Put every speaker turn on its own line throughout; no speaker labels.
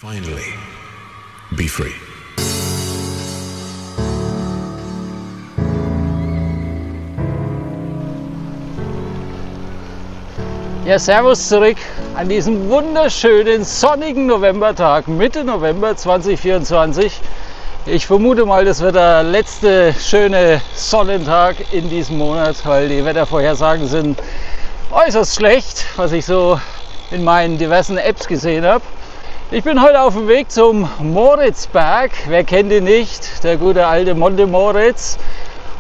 Finally, be free.
Ja, servus zurück an diesem wunderschönen sonnigen Novembertag, Mitte November 2024. Ich vermute mal, das wird der letzte schöne Sonnentag in diesem Monat, weil die Wettervorhersagen sind äußerst schlecht, was ich so in meinen diversen Apps gesehen habe. Ich bin heute auf dem Weg zum Moritzberg. Wer kennt ihn nicht? Der gute alte Monte Moritz.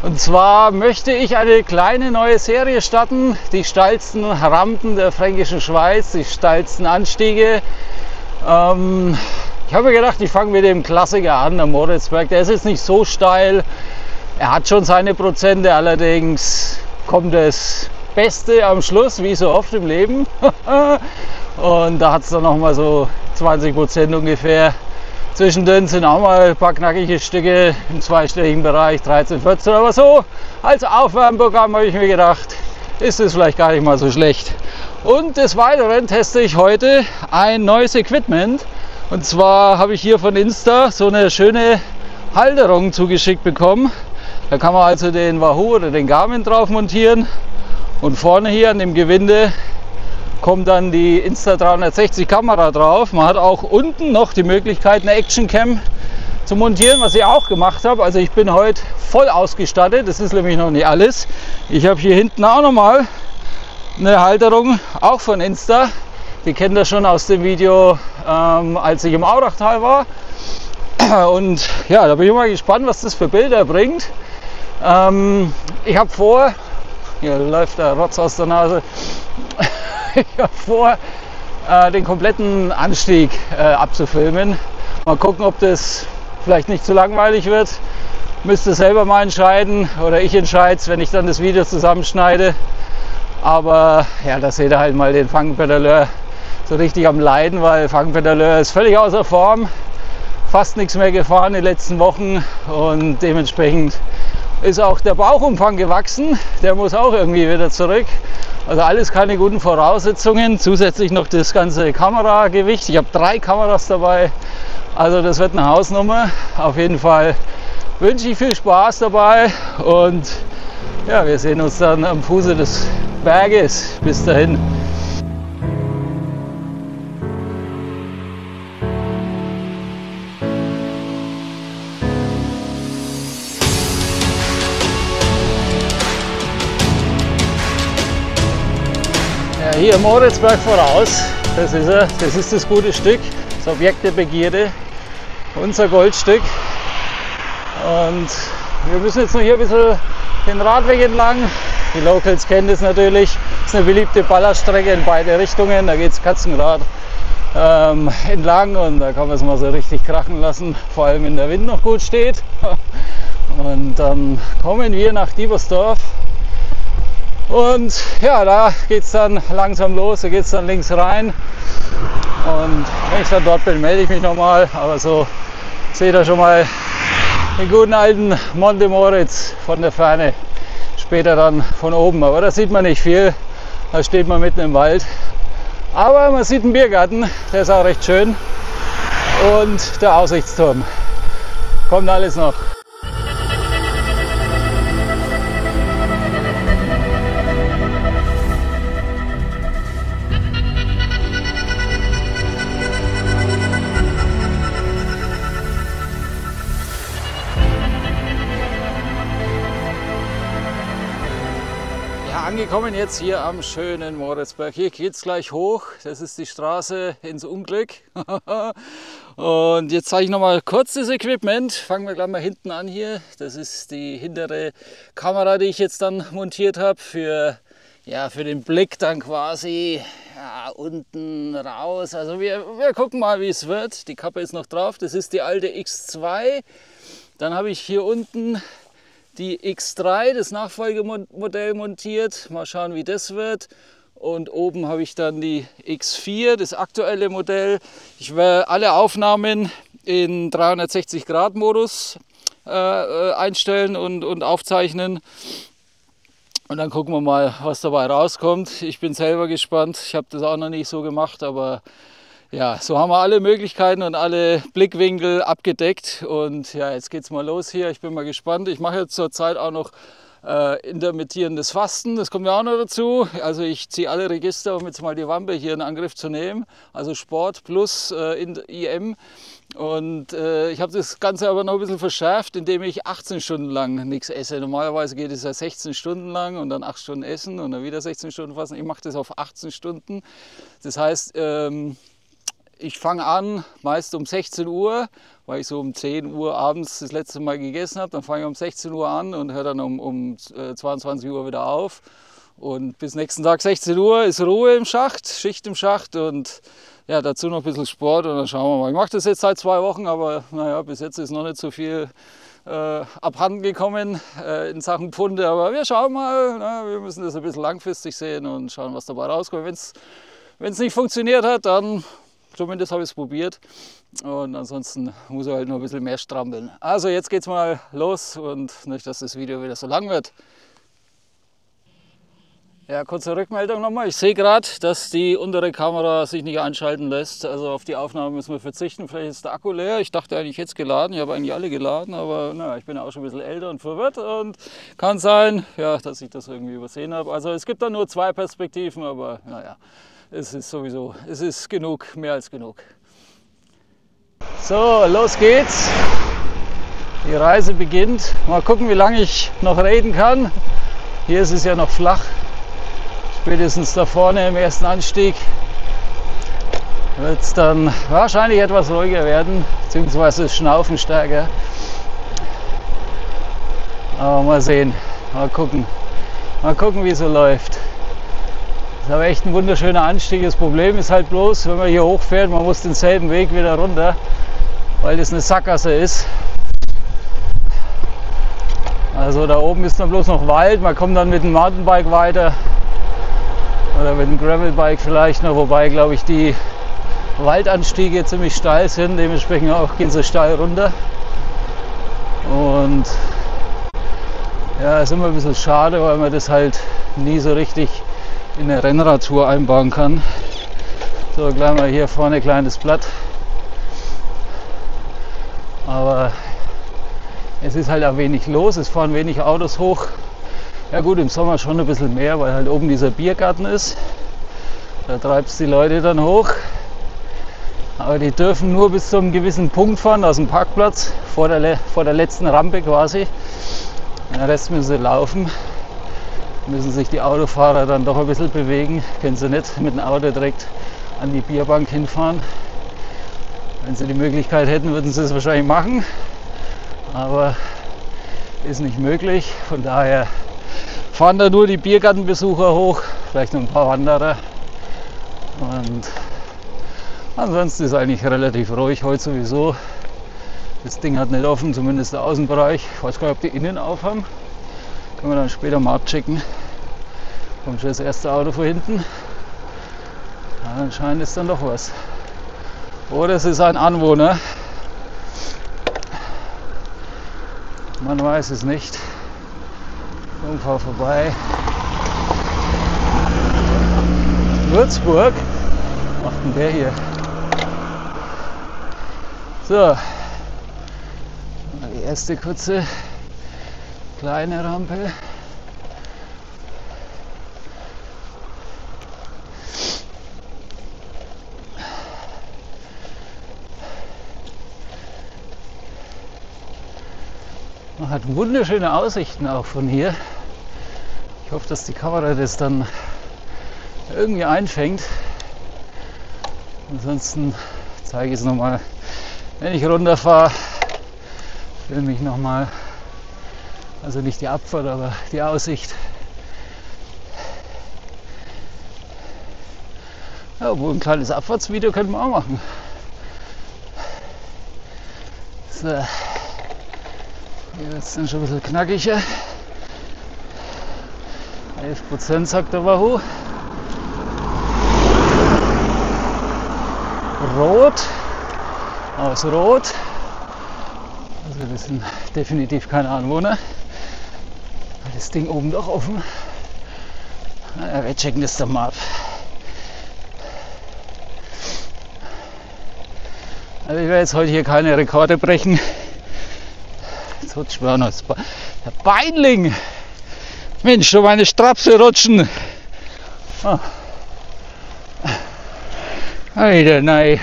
Und zwar möchte ich eine kleine neue Serie starten. Die steilsten Rampen der Fränkischen Schweiz, die steilsten Anstiege. Ich habe mir gedacht, ich fange mit dem Klassiker an, der Moritzberg. Der ist jetzt nicht so steil. Er hat schon seine Prozente, allerdings kommt das Beste am Schluss, wie so oft im Leben. Und da hat es dann noch mal so 20% ungefähr. Zwischendrin sind auch mal ein paar knackige Stücke im zweistelligen Bereich, 13, 14, aber so als Aufwärmprogramm habe ich mir gedacht, ist es vielleicht gar nicht mal so schlecht. Und des Weiteren teste ich heute ein neues Equipment. Und zwar habe ich hier von Insta so eine schöne Halterung zugeschickt bekommen. Da kann man also den Wahoo oder den Garmin drauf montieren. Und vorne hier an dem Gewinde kommt dann die Insta360 Kamera drauf. Man hat auch unten noch die Möglichkeit, eine Action Cam zu montieren, was ich auch gemacht habe. Also ich bin heute voll ausgestattet. Das ist nämlich noch nicht alles. Ich habe hier hinten auch noch mal eine Halterung, auch von Insta. Die kennt ihr schon aus dem Video, als ich im Aurachtal war. Und ja, da bin ich mal gespannt, was das für Bilder bringt. Ich habe vor, hier läuft der Rotz aus der Nase. Ich habe vor, den kompletten Anstieg abzufilmen. Mal gucken, ob das vielleicht nicht zu langweilig wird. Müsst ihr selber mal entscheiden oder ich entscheide es, wenn ich dann das Video zusammenschneide. Aber ja, da seht ihr halt mal den Fangpedaleur so richtig am Leiden, weil Fangpedaleur ist völlig außer Form. Fast nichts mehr gefahren in den letzten Wochen und dementsprechend ist auch der Bauchumfang gewachsen. Der muss auch irgendwie wieder zurück. Also alles keine guten Voraussetzungen. Zusätzlich noch das ganze Kameragewicht. Ich habe 3 Kameras dabei. Also das wird eine Hausnummer. Auf jeden Fall wünsche ich viel Spaß dabei. Und ja, wir sehen uns dann am Fuße des Berges. Bis dahin. Hier Moritzberg voraus, das ist er, das ist das gute Stück, das Objekt der Begierde, unser Goldstück. Und wir müssen jetzt noch hier ein bisschen den Radweg entlang. Die Locals kennen das natürlich, das ist eine beliebte Ballerstrecke in beide Richtungen, da geht es Katzenrad entlang und da kann man es mal so richtig krachen lassen, vor allem wenn der Wind noch gut steht. Und dann kommen wir nach Diebersdorf. Und ja, da geht es dann langsam los, da geht es dann links rein. Und wenn ich dann dort bin, melde ich mich nochmal. Aber so seht ihr schon mal den guten alten Monte Moritz von der Ferne. Später dann von oben. Aber da sieht man nicht viel, da steht man mitten im Wald. Aber man sieht einen Biergarten, der ist auch recht schön. Und der Aussichtsturm. Kommt alles noch. Angekommen jetzt hier am schönen Moritzberg. Hier geht es gleich hoch. Das ist die Straße ins Unglück. Und jetzt zeige ich noch mal kurz das Equipment. Fangen wir gleich mal hinten an hier. Das ist die hintere Kamera, die ich jetzt dann montiert habe für den Blick dann quasi unten raus. Also wir gucken mal, wie es wird. Die Kappe ist noch drauf. Das ist die alte X2. Dann habe ich hier unten die X3, das Nachfolgemodell, montiert. Mal schauen, wie das wird. Und oben habe ich dann die X4, das aktuelle Modell. Ich werde alle Aufnahmen in 360-Grad-Modus einstellen und aufzeichnen. Und dann gucken wir mal, was dabei rauskommt. Ich bin selber gespannt. Ich habe das auch noch nicht so gemacht, aber Ja, so haben wir alle Möglichkeiten und alle Blickwinkel abgedeckt. Und ja, jetzt geht's mal los hier. Ich bin mal gespannt. Ich mache jetzt zurzeit auch noch intermittierendes Fasten. Das kommt ja auch noch dazu. Also ich ziehe alle Register, um jetzt mal die Wampe hier in Angriff zu nehmen. Also Sport plus IM. Und ich habe das Ganze aber noch ein bisschen verschärft, indem ich 18 Stunden lang nichts esse. Normalerweise geht es ja 16 Stunden lang und dann 8 Stunden essen und dann wieder 16 Stunden fasten. Ich mache das auf 18 Stunden. Das heißt, ich fange an meist um 16 Uhr, weil ich so um 10 Uhr abends das letzte Mal gegessen habe. Dann fange ich um 16 Uhr an und höre dann um 22 Uhr wieder auf. Und bis nächsten Tag 16 Uhr ist Ruhe im Schacht, Schicht im Schacht und ja, dazu noch ein bisschen Sport und dann schauen wir mal. Ich mache das jetzt seit 2 Wochen, aber naja, bis jetzt ist noch nicht so viel abhanden gekommen in Sachen Pfunde. Aber wir schauen mal, na, wir müssen das ein bisschen langfristig sehen und schauen, was dabei rauskommt. Wenn es nicht funktioniert hat, dann zumindest habe ich es probiert und ansonsten muss er halt noch ein bisschen mehr strampeln. Also jetzt geht's mal los und nicht, dass das Video wieder so lang wird. Ja, kurze Rückmeldung nochmal. Ich sehe gerade, dass die untere Kamera sich nicht einschalten lässt. Also auf die Aufnahme müssen wir verzichten. Vielleicht ist der Akku leer. Ich dachte eigentlich jetzt geladen. Ich habe eigentlich alle geladen, aber naja, ich bin ja auch schon ein bisschen älter und verwirrt und kann sein, ja, dass ich das irgendwie übersehen habe. Also es gibt da nur 2 Perspektiven, aber naja. Es ist sowieso, es ist genug, mehr als genug. So, los geht's. Die Reise beginnt. Mal gucken, wie lange ich noch reden kann. Hier ist es ja noch flach. Spätestens da vorne im ersten Anstieg wird es dann wahrscheinlich etwas ruhiger werden, beziehungsweise das Schnaufen stärker. Aber mal sehen, mal gucken, wie es so läuft. Das ist aber echt ein wunderschöner Anstieg. Das Problem ist halt bloß, wenn man hier hochfährt, man muss denselben Weg wieder runter, weil das eine Sackgasse ist. Also da oben ist dann bloß noch Wald, man kommt dann mit dem Mountainbike weiter oder mit dem Gravelbike vielleicht noch, wobei glaube ich die Waldanstiege ziemlich steil sind, dementsprechend auch gehen sie steil runter. Und ja, ist immer ein bisschen schade, weil man das halt nie so richtig in eine Rennradtour einbauen kann. So, gleich mal hier vorne ein kleines Blatt. Aber es ist halt auch wenig los, es fahren wenig Autos hoch. Ja gut, im Sommer schon ein bisschen mehr, weil halt oben dieser Biergarten ist. Da treibt es die Leute dann hoch. Aber die dürfen nur bis zu einem gewissen Punkt fahren, aus dem Parkplatz, vor der letzten Rampe quasi. Den Rest müssen sie laufen. Müssen sich die Autofahrer dann doch ein bisschen bewegen. Können sie nicht mit dem Auto direkt an die Bierbank hinfahren. Wenn sie die Möglichkeit hätten, würden sie es wahrscheinlich machen. Aber ist nicht möglich. Von daher fahren da nur die Biergartenbesucher hoch, vielleicht noch ein paar Wanderer. Und ansonsten ist eigentlich relativ ruhig heute sowieso. Das Ding hat nicht offen, zumindest der Außenbereich. Ich weiß gar nicht, ob die innen auf haben. Können wir dann später mal abchecken. Kommt schon das erste Auto von hinten. Ja, anscheinend ist dann doch was. Oder es ist ein Anwohner. Man weiß es nicht. Unfall vorbei. Würzburg. Was macht denn der hier? So. Die erste kurze kleine Rampe. Man hat wunderschöne Aussichten auch von hier. Ich hoffe, dass die Kamera das dann irgendwie einfängt. Ansonsten zeige ich es nochmal, wenn ich runterfahre. Filme ich nochmal. Also nicht die Abfahrt, aber die Aussicht. Ja, obwohl ein kleines Abfahrtsvideo könnten wir auch machen. So. Hier wird es dann schon ein bisschen knackiger. 11% sagt der Wahoo. Rot. Aus Rot. Also das sind definitiv keine Anwohner. Das Ding oben doch offen. Ja, wir checken das dann mal ab. Also ich werde jetzt heute hier keine Rekorde brechen. Jetzt rutscht mir auch noch der Beinling. Mensch, so meine Strapse rutschen. Oh. Alter, nein.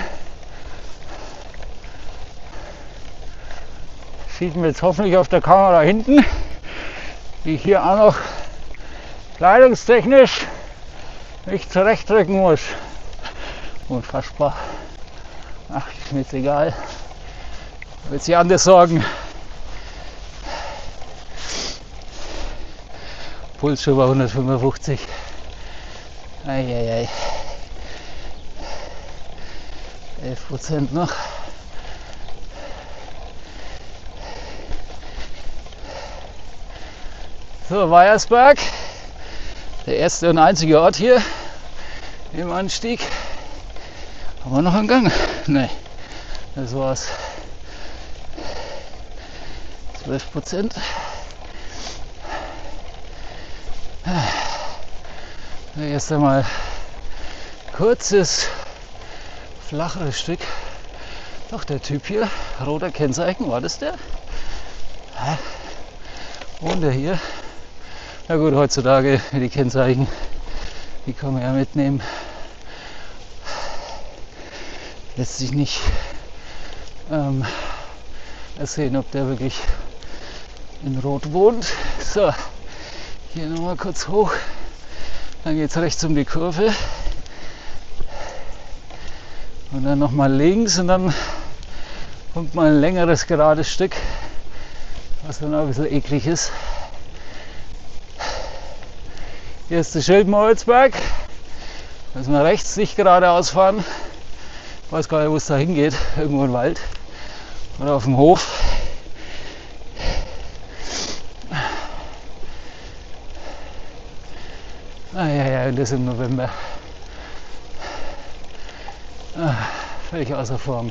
Sieht man jetzt hoffentlich auf der Kamera hinten, wie ich hier auch noch kleidungstechnisch mich zurechtdrücken muss. Unfassbar. Ach, ist mir jetzt egal. Wird sich anders sorgen. Puls schon bei 155. Eieiei. 11% noch. So, Weiersberg. Der erste und einzige Ort hier im Anstieg. Haben wir noch einen Gang? Nein, das war's. 12%. Erst einmal kurzes, flacheres Stück. Doch, der Typ hier, roter Kennzeichen, war das der? Und der hier. Na gut, heutzutage die Kennzeichen, die kann man ja mitnehmen. Lässt sich nicht sehen, ob der wirklich in Rot wohnt. So, hier nochmal kurz hoch. Dann geht es rechts um die Kurve. Und dann nochmal links und dann kommt mal ein längeres gerades Stück, was dann auch ein bisschen eklig ist. Hier ist der Schildmoritzberg. Da müssen wir rechts nicht geradeaus fahren. Ich weiß gar nicht, wo es da hingeht. Irgendwo im Wald oder auf dem Hof. Ja, das im November. Völlig außer Form.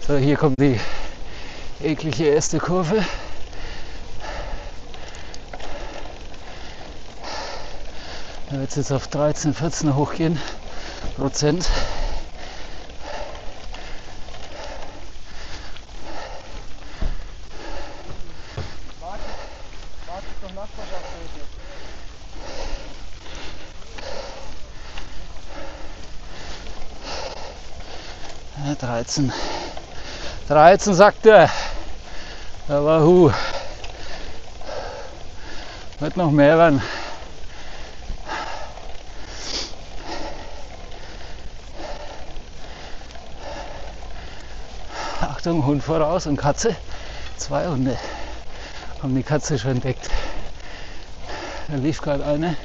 So, hier kommt die eklige erste Kurve. Da wird es jetzt auf 13, 14 hochgehen Prozent. Ja, 13 sagt er. Aber wird noch mehr werden. Achtung, Hund voraus und Katze. 2 Hunde haben die Katze schon entdeckt. Da lief gerade eine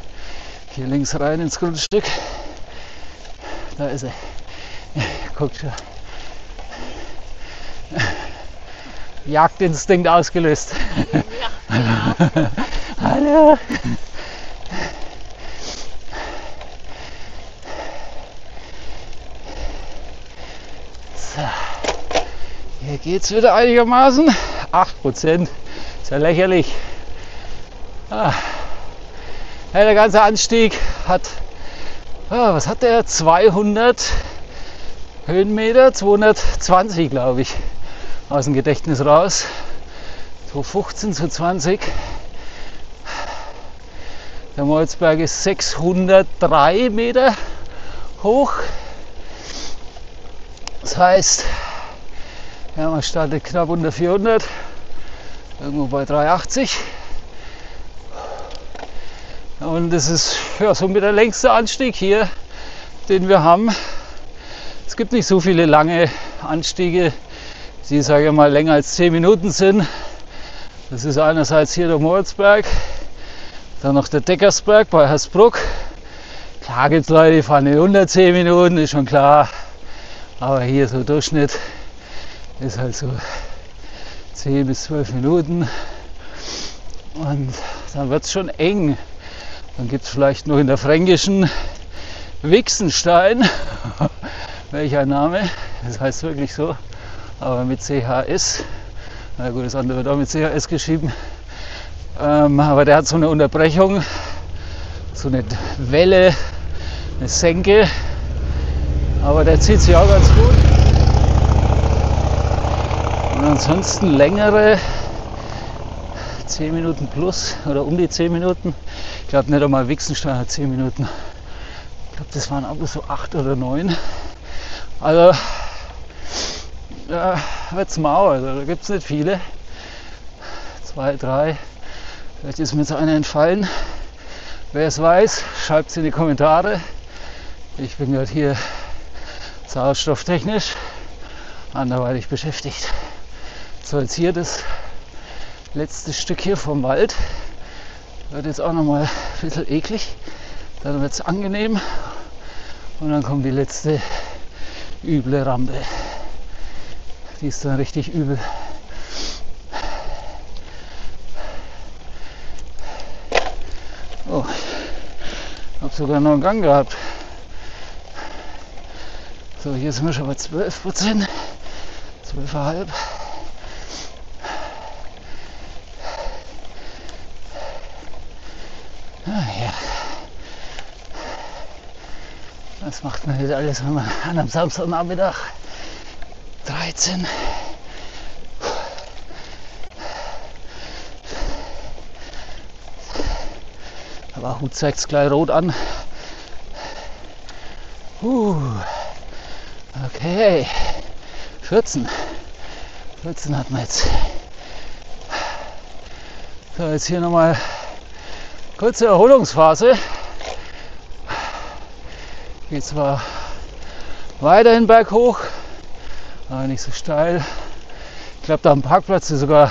hier links rein ins Grundstück. Da ist er. Guckt schon. Jagdinstinkt ausgelöst. Ja. Hallo. So. Hier geht's wieder einigermaßen. 8%. Ist ja lächerlich. Ja, der ganze Anstieg hat, was hat der? 200 Höhenmeter, 220 glaube ich, aus dem Gedächtnis raus. 215 zu 20. Der Moritzberg ist 603 Meter hoch. Das heißt, ja, man startet knapp unter 400, irgendwo bei 380. Und das ist ja somit der längste Anstieg hier, den wir haben. Es gibt nicht so viele lange Anstiege, die, sage ich mal, länger als 10 Minuten sind. Das ist einerseits hier der Moritzberg, dann noch der Deckersberg bei Hersbruck. Klar gibt es Leute, die fahren in unter 10 Minuten, ist schon klar. Aber hier so Durchschnitt ist halt so 10 bis 12 Minuten. Und dann wird es schon eng. Dann gibt es vielleicht noch in der Fränkischen Wixenstein. Welcher Name? Das heißt wirklich so. Aber mit CHS. Na gut, das andere wird auch mit CHS geschrieben. Aber der hat so eine Unterbrechung, so eine Welle, eine Senke. Aber der zieht sich auch ganz gut. ansonsten längere 10 Minuten plus oder um die 10 Minuten. Ich glaube nicht einmal Wixenstein hat 10 Minuten. Ich glaube, das waren aber so 8 oder 9. Also ja, wird's mau, also da gibt es nicht viele. 2, 3. Vielleicht ist mir jetzt einer entfallen. Wer es weiß, schreibt es in die Kommentare. Ich bin gerade hier sauerstofftechnisch anderweitig beschäftigt. So, jetzt hier das letzte Stück hier vom Wald. Wird jetzt auch nochmal ein bisschen eklig. Dann wird es angenehm. Und dann kommt die letzte üble Rampe. Die ist dann richtig übel. Oh, ich habe sogar noch einen Gang gehabt. So, hier sind wir schon bei 12%. 12,5. Ah, ja. Das macht man nicht alles an einem Samstagnachmittag. 13. Aber Hut zeigt es gleich rot an. Okay. 14. 14 hat man jetzt. So, jetzt hier nochmal kurze Erholungsphase. Geht zwar weiterhin berghoch, aber nicht so steil. Ich glaube, da am Parkplatz ist sogar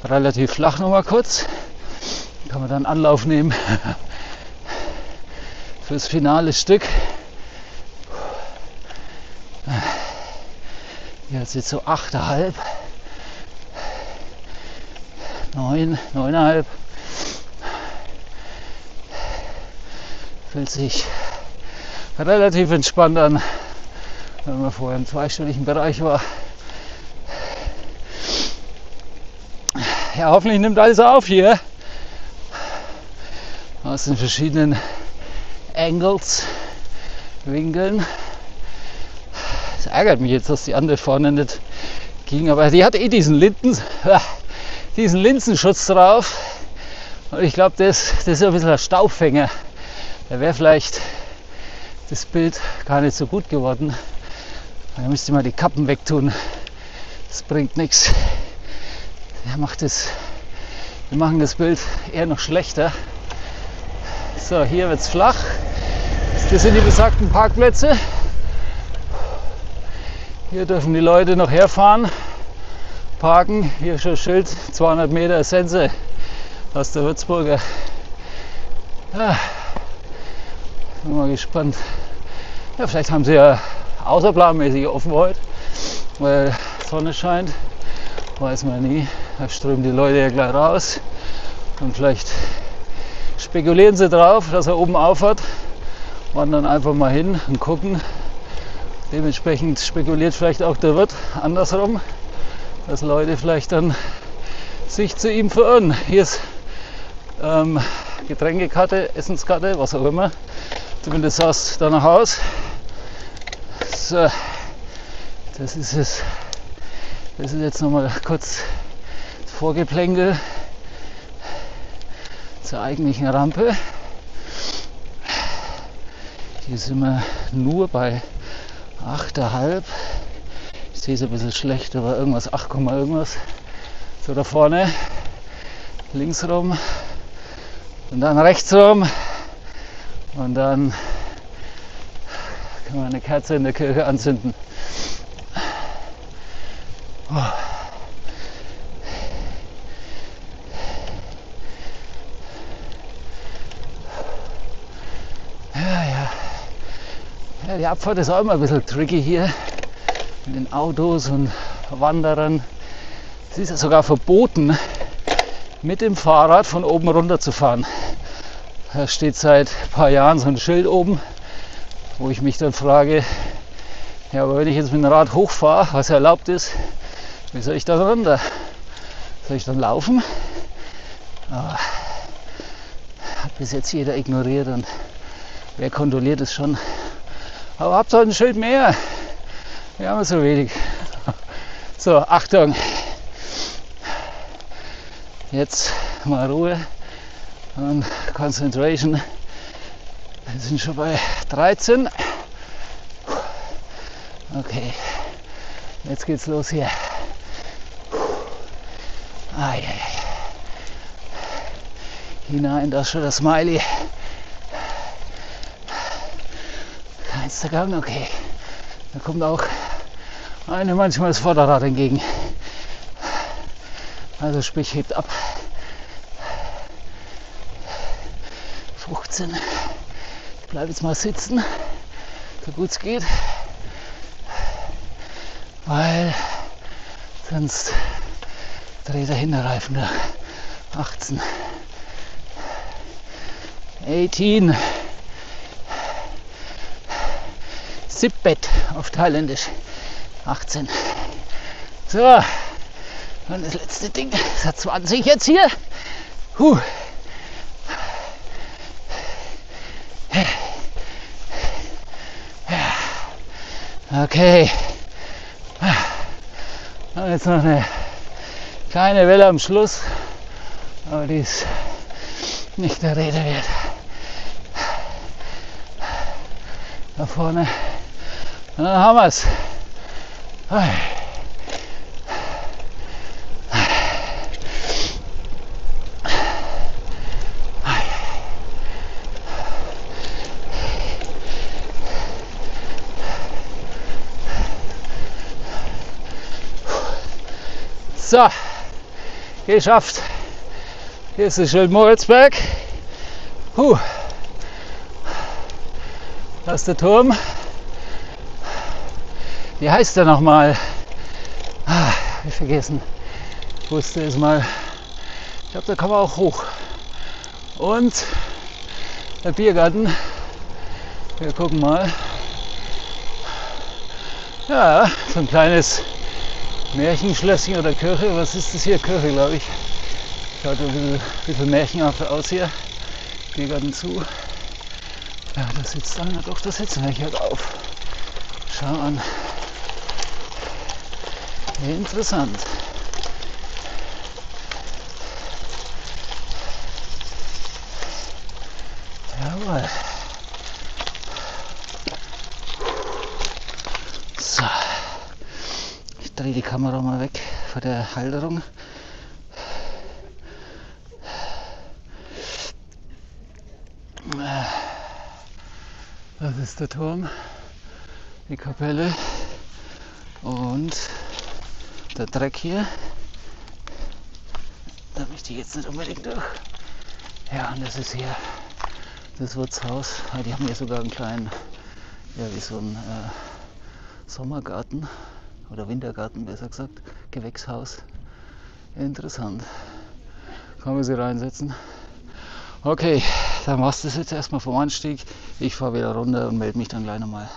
relativ flach nochmal kurz. Kann man dann Anlauf nehmen fürs finale Stück. Jetzt sind so 8,5, 9, 9,5. Fühlt sich relativ entspannt an, wenn man vorher im zweistelligen Bereich war. Ja, hoffentlich nimmt alles auf hier. Aus den verschiedenen Angles, Winkeln. Es ärgert mich jetzt, dass die andere vorne nicht ging, aber die hat eh diesen Linsenschutz drauf. Und ich glaube, das ist ein bisschen ein Staubfänger. Da wäre vielleicht das Bild gar nicht so gut geworden. Da müsste man die Kappen wegtun. Das bringt nichts. Wir machen das Bild eher noch schlechter. So, hier wird es flach. Das sind die besagten Parkplätze. Hier dürfen die Leute noch herfahren, parken. Hier schon Schild, 200 Meter Sense aus der Würzburger. Ja, bin mal gespannt. Ja, vielleicht haben sie ja außerplanmäßig offen heute, weil Sonne scheint. Weiß man nie. Da strömen die Leute ja gleich raus. Und vielleicht spekulieren sie drauf, dass er oben aufhat. Wandern einfach mal hin und gucken. Dementsprechend spekuliert vielleicht auch der Wirt andersrum, dass Leute vielleicht dann sich zu ihm verirren. Hier ist Getränkekarte, Essenskarte, was auch immer. Zumindest sah es danach aus. So, das ist es. Das ist jetzt nochmal kurz das Vorgeplänkel zur eigentlichen Rampe. Hier sind wir nur bei 8,5. Ich sehe es ein bisschen schlecht, aber irgendwas 8, irgendwas. So, da vorne, links rum und dann rechts rum und dann können wir eine Kerze in der Kirche anzünden. Oh. Ja, die Abfahrt ist auch immer ein bisschen tricky hier mit den Autos und Wanderern. Es ist ja sogar verboten, mit dem Fahrrad von oben runter zu fahren. Da steht seit ein paar Jahren so ein Schild oben, wo ich mich dann frage, ja, aber wenn ich jetzt mit dem Rad hochfahre, was erlaubt ist, wie soll ich da runter? Soll ich dann laufen? Aber hat bis jetzt jeder ignoriert und wer kontrolliert es schon? Aber habt halt ein Schild mehr. Wir haben so wenig. So, Achtung. Jetzt mal Ruhe und Concentration. Wir sind schon bei 13. Okay, jetzt geht's los hier. Hinein, da ist schon das Smiley. Keinster Gang, okay. Da kommt auch eine manchmal das Vorderrad entgegen. Also sprich, hebt ab. 15. Ich bleibe jetzt mal sitzen, so gut es geht. Weil sonst dreht der Hinterreifen da. 18. 18. Sibbet auf Thailändisch. 18. So. Und das letzte Ding, das hat 20 jetzt hier. Okay. Und jetzt noch eine kleine Welle am Schluss, aber die ist nicht der Rede wert. Da vorne. Und dann haben wir es. So, geschafft. Hier ist der Schildmoritzberg. Da ist der Turm. Wie heißt der nochmal? Ich vergessen. Ich wusste es mal. Ich glaube, da kann man auch hoch. Und der Biergarten. Wir gucken mal. Ja, so ein kleines Märchenschlösschen oder Kirche. Was ist das hier? Kirche, glaube ich. Schaut ein bisschen märchenhaft aus hier. Biergarten zu. Ja, da sitzt einer. Doch, da sitzen wir hier drauf. Schau an. Wie interessant. Jawohl. So. Ich drehe die Kamera mal weg von der Halterung. Das ist der Turm, die Kapelle und der Dreck hier. Da möchte ich jetzt nicht unbedingt durch. Ja, und das ist hier das Wirtshaus. Die haben hier sogar einen kleinen, ja, wie so ein Sommergarten oder Wintergarten, besser gesagt, Gewächshaus. Interessant. Kann man sie reinsetzen. Okay, dann machst du das jetzt erstmal vom Anstieg. Ich fahre wieder runter und melde mich dann gleich nochmal.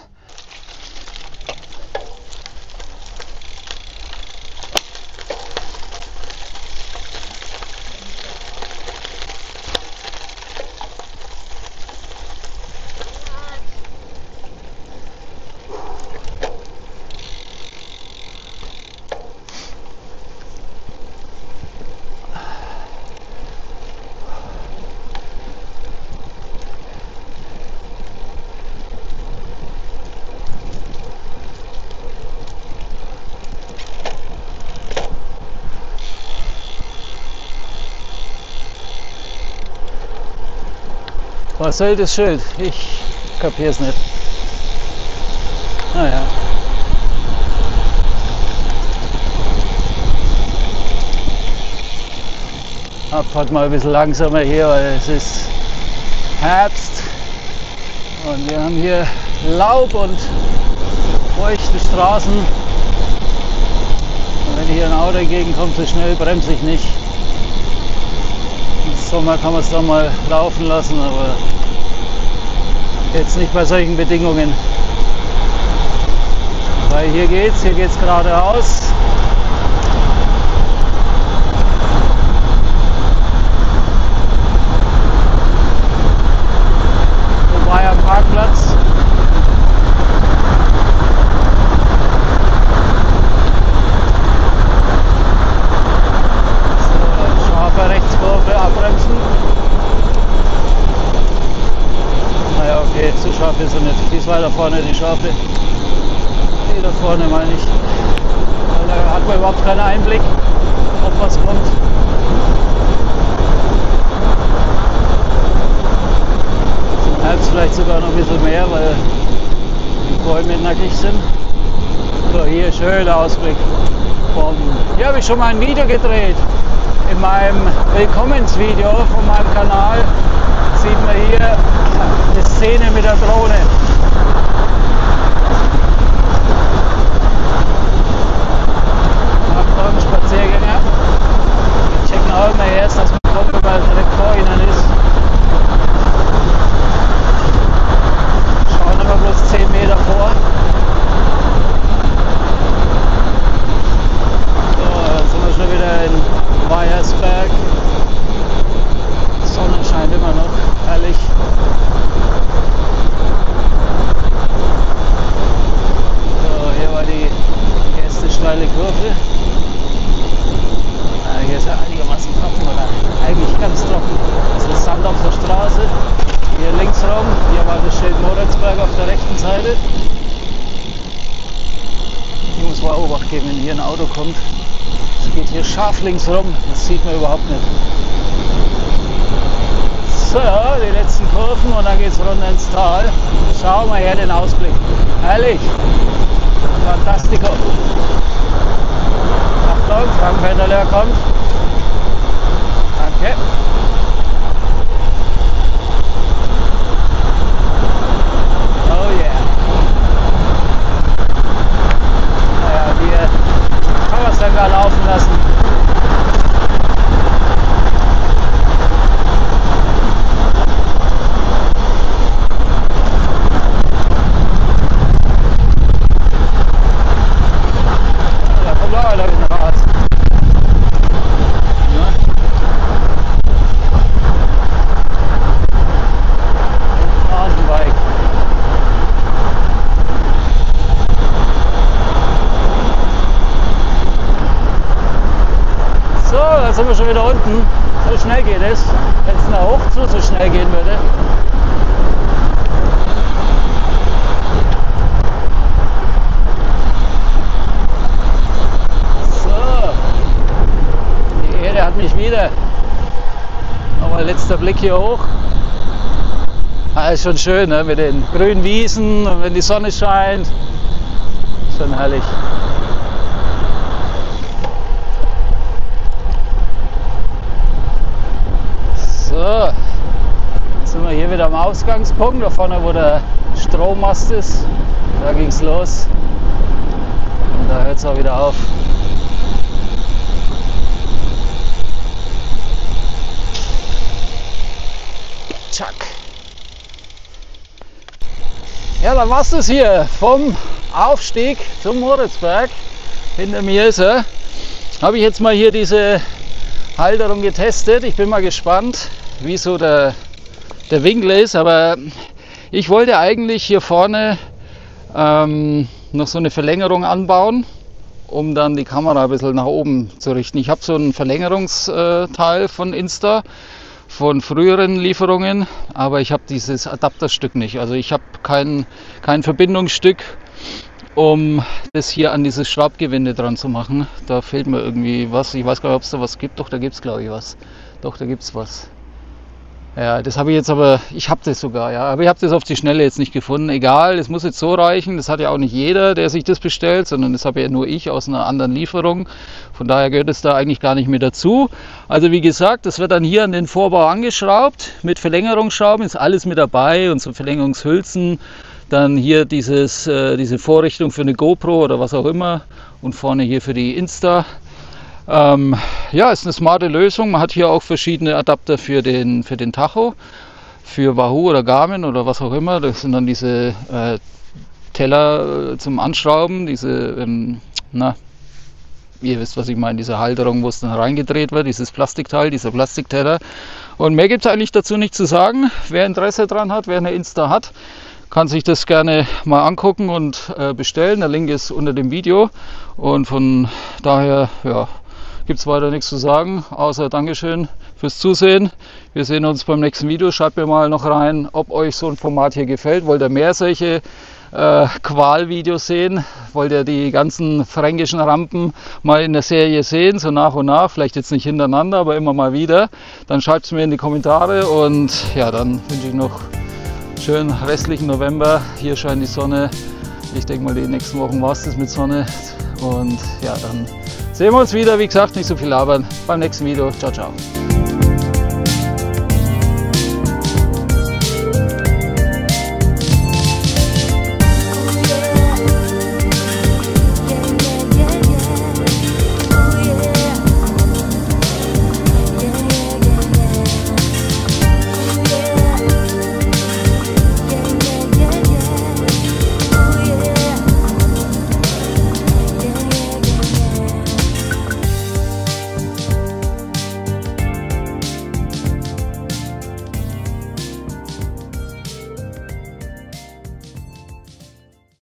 Was soll das Schild? Ich kapier's nicht. Naja. Abfahrt mal ein bisschen langsamer hier, weil es ist Herbst und wir haben hier Laub und feuchte Straßen. Und wenn hier ein Auto entgegenkommt, so schnell bremse ich nicht. Im Sommer kann man es dann mal laufen lassen, aber jetzt nicht bei solchen Bedingungen. Weil hier geht's geradeaus. Vorbei am Parkplatz. also nicht, die ist weiter vorne, die Schafe. Die da vorne meine ich. Weil da hat man überhaupt keinen Einblick, ob was kommt. Zum Herbst vielleicht sogar noch ein bisschen mehr, weil die Bäume nackig sind. So, hier schöner Ausblick. Hier habe ich schon mal ein Video gedreht. In meinem Willkommensvideo von meinem Kanal sieht man hier eine Szene mit der Drohne. Achtung, Spaziergänger. Die checken auch immer erst, dass man kommt, weil es direkt vor ihnen ist. Schauen immer bloß 10 Meter vor. So, jetzt sind wir schon wieder in Weiersberg. Die Sonne scheint immer noch, herrlich. So, hier war die erste steile Kurve. Hier ist ja einigermaßen trocken, oder eigentlich ganz trocken. Es ist Sand auf der Straße. Hier links rum, hier war das Schild Moritzberg auf der rechten Seite. Ich muss mal Obacht geben, wenn hier ein Auto kommt. Es geht hier scharf links rum, das sieht man überhaupt nicht. So, die letzten Kurven und dann geht es runter ins Tal. Schau mal her den Ausblick. Herrlich! Fantastico! Achtung, Frank Penderler kommt. Danke. Oh yeah. Naja, wir kann man es dann gar laufen lassen. Da kommt auch wieder ein Rad. Mountainbike. So, da sind wir schon wieder unten. So schnell geht es. Wenn es nach hoch so schnell gehen würde. So, die Erde hat mich wieder. Nochmal letzter Blick hier hoch. Ah, ist schon schön, ne? Mit den grünen Wiesen und wenn die Sonne scheint. Schon herrlich. So, jetzt sind wir hier wieder am Ausgangspunkt, da vorne wo der Strommast ist, da ging es los und da hört es auch wieder auf. Tschack. Ja, dann war es das hier vom Aufstieg zum Moritzberg. Hinter mir ist er. Habe ich jetzt mal hier diese Halterung getestet. Ich bin mal gespannt, wie so der Winkel ist, aber ich wollte eigentlich hier vorne noch so eine Verlängerung anbauen, um dann die Kamera ein bisschen nach oben zu richten. Ich habe so ein Verlängerungsteil von Insta, von früheren Lieferungen, aber ich habe dieses Adapterstück nicht. Also ich habe kein Verbindungsstück, um das hier an dieses Schraubgewinde dran zu machen. Da fehlt mir irgendwie was. Ich weiß gar nicht, ob es da was gibt. Doch, da gibt es glaube ich was. Doch, da gibt es was. Ja, das habe ich jetzt aber, ich habe das sogar, ja, aber ich habe das auf die Schnelle jetzt nicht gefunden. Egal, es muss jetzt so reichen. Das hat ja auch nicht jeder, der sich das bestellt, sondern das habe ja nur ich aus einer anderen Lieferung. Von daher gehört es da eigentlich gar nicht mehr dazu. Also wie gesagt, das wird dann hier an den Vorbau angeschraubt mit Verlängerungsschrauben. Ist alles mit dabei und so Verlängerungshülsen. Dann hier diese Vorrichtung für eine GoPro oder was auch immer und vorne hier für die Insta. Ja, ist eine smarte Lösung. Man hat hier auch verschiedene Adapter für den Tacho, für Wahoo oder Garmin oder was auch immer. Das sind dann diese Teller zum Anschrauben, diese, ihr wisst, was ich meine, diese Halterung, wo es dann reingedreht wird, dieses Plastikteil, dieser Plastikteller. Und mehr gibt es eigentlich dazu nicht zu sagen. Wer Interesse dran hat, wer eine Insta hat, kann sich das gerne mal angucken und bestellen. Der Link ist unter dem Video. Und von daher, ja, gibt es weiter nichts zu sagen, außer Dankeschön fürs Zusehen. Wir sehen uns beim nächsten Video. Schreibt mir mal noch rein, ob euch so ein Format hier gefällt. Wollt ihr mehr solche Qualvideos sehen? Wollt ihr die ganzen fränkischen Rampen mal in der Serie sehen, so nach und nach, vielleicht jetzt nicht hintereinander, aber immer mal wieder? Dann schreibt es mir in die Kommentare und ja, dann wünsche ich noch einen schönen restlichen November. Hier scheint die Sonne. Ich denke mal, die nächsten Wochen war es das mit Sonne und ja, dann sehen wir uns wieder. Wie gesagt, nicht so viel labern beim nächsten Video. Ciao, ciao.